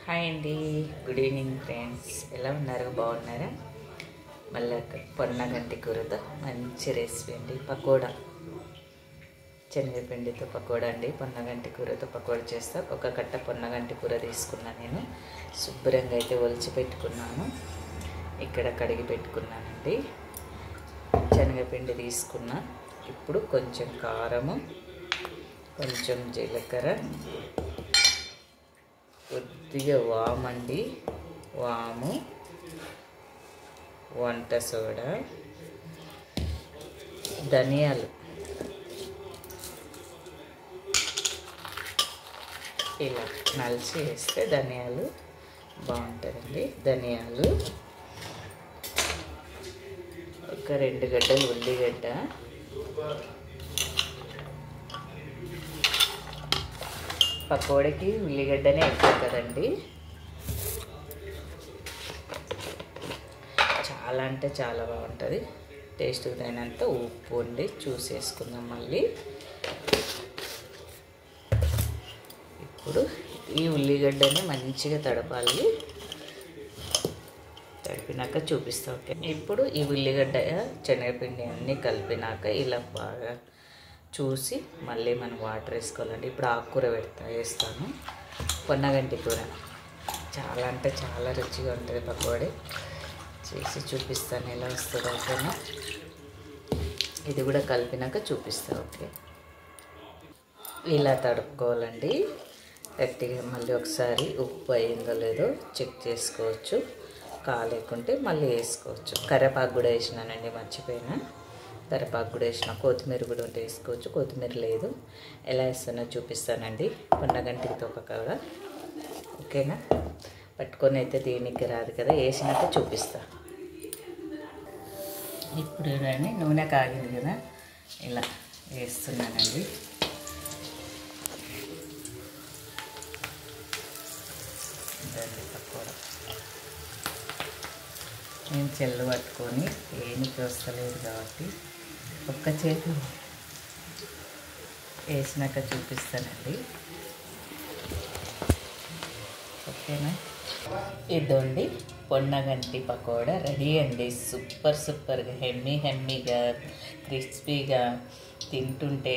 Hi అండి, good evening friends. ఎలా ఉన్నారు? బాగున్నారా? మళ్ళీ పొన్నగంటి కూరతో మంచి రెసిపీ అండి, పకోడా. శనగపిండితో పకోడా అండి. పొన్నగంటి కూరతో పకోడా చేస్తా. ఒక కట్ట పొన్నగంటి కూర తీసుకున్నాను. నేను శుభ్రంగా అయితే ఒలిచి పెట్టుకున్నాను. ఇక్కడ కడిగి పెట్టుకున్నానండి. శనగపిండి తీసుకున్నా. ఇప్పుడు కొంచెం కారము, కొంచెం జీలకర్ర, కొద్దిగా వామండి, వాము, వంట సోడా, ధనియాలు, ఇలా నలిచి వేస్తే ధనియాలు బాగుంటుందండి. ధనియాలు, ఒక 2 గడ్డలు ఉల్లిగడ్డ, పకోడీకి ఉల్లిగడ్డనే ఎక్కువ కదండి. చాలా అంటే చాలా బాగుంటుంది. టేస్ట్ తగినంత ఉప్పు ఉండి చూసేసుకుందాం. మళ్ళీ ఇప్పుడు ఈ ఉల్లిగడ్డని మంచిగా తడపాలి. తడిపినాక చూపిస్తా. ఓకే, ఇప్పుడు ఈ ఉల్లిగడ్డ శనగపిండి అన్నీ కలిపినాక ఇలా బాగా చూసి మళ్ళీ మనం వాటర్ వేసుకోవాలండి. ఇప్పుడు ఆకుకూర వేస్తాను. పొన్నగంటి కూర చాలా అంటే చాలా రుచిగా ఉంటుంది. పకోడీ చేసి చూపిస్తాను ఎలా వస్తుందో. ఓకేనా? ఇది కూడా కలిపినాక చూపిస్తాను. ఓకే, ఇలా తడుపుకోవాలండి గట్టిగా. మళ్ళీ ఒకసారి ఉప్పు అయిందో లేదో చెక్ చేసుకోవచ్చు. కాలేకుంటే మళ్ళీ వేసుకోవచ్చు. కరివేపాకు కూడా వేసినానండి, మర్చిపోయినా. కరివేపాకు కూడా వేసిన, కొత్తిమీర కూడా ఉంటే వేసుకోవచ్చు. కొత్తిమీర లేదు. ఎలా వేస్తున్నా చూపిస్తానండి. పొన్నగంటితో పకోడా. ఓకేనా? పట్టుకొని అయితే దీనికి రాదు కదా, వేసినాక చూపిస్తా. ఇప్పుడు కానీ నూనె కాగింది కదా, ఇలా వేస్తున్నానండి. పకోడా నేను చెల్లు పట్టుకొని ఏనికి వస్తలేదు కాబట్టి ఒక్క చేతి వేసినాక చూపిస్తానండి. ఓకేనా? ఇదండి పొన్నగంటి పకోడా రెడీ అండి. సూపర్గా హెమ్మీగా క్రిస్పీగా తింటుంటే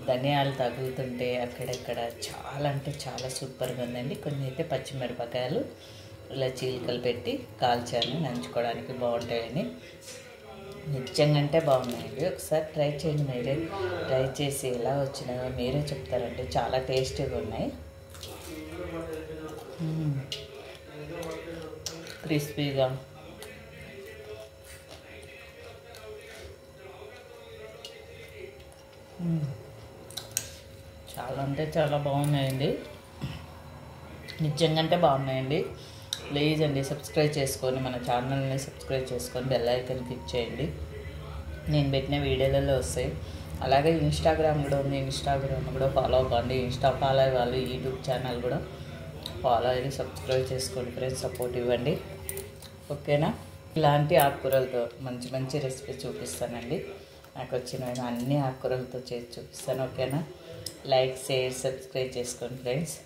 ధనియాలు తగులుతుంటే అక్కడక్కడ చాలా అంటే చాలా సూపర్గా ఉందండి. కొన్ని అయితే పచ్చిమిరపకాయలు ఇలా చీలికలు పెట్టి కాల్చాను, నంచుకోవడానికి బాగుంటాయని. నిజంగా అంటే బాగున్నాయండి. ఒకసారి ట్రై చేయండి. మీరే ట్రై చేసి ఎలా వచ్చినాయో మీరే చెప్తారండి. చాలా టేస్టీగా ఉన్నాయి, క్రిస్పీగా. చాలా అంటే చాలా బాగున్నాయండి. నిజంగా అంటే బాగున్నాయండి. ప్లీజ్ అండి సబ్స్క్రైబ్ చేసుకొని మన ఛానల్ని సబ్స్క్రైబ్ చేసుకొని బెల్ ఐకాన్ క్లిక్ చేయండి. నేను పెట్టిన వీడియోలలో వస్తాయి. అలాగే ఇన్స్టాగ్రామ్ కూడా ఉంది. ఇన్స్టాగ్రామ్ కూడా ఫాలో అవ్వండి. ఇన్స్టా ఫాలో అవ్వాలి. యూట్యూబ్ ఛానల్ కూడా ఫాలో అయ్యి సబ్స్క్రైబ్ చేసుకోండి ఫ్రెండ్స్. సపోర్ట్ ఇవ్వండి. ఓకేనా? ఇలాంటి ఆకుకూరలతో మంచి మంచి రెసిపీ చూపిస్తానండి. నాకు వచ్చిన అన్ని ఆకుకూరలతో చేసి చూపిస్తాను. ఓకేనా? లైక్, షేర్, సబ్స్క్రైబ్ చేసుకోండి ఫ్రెండ్స్.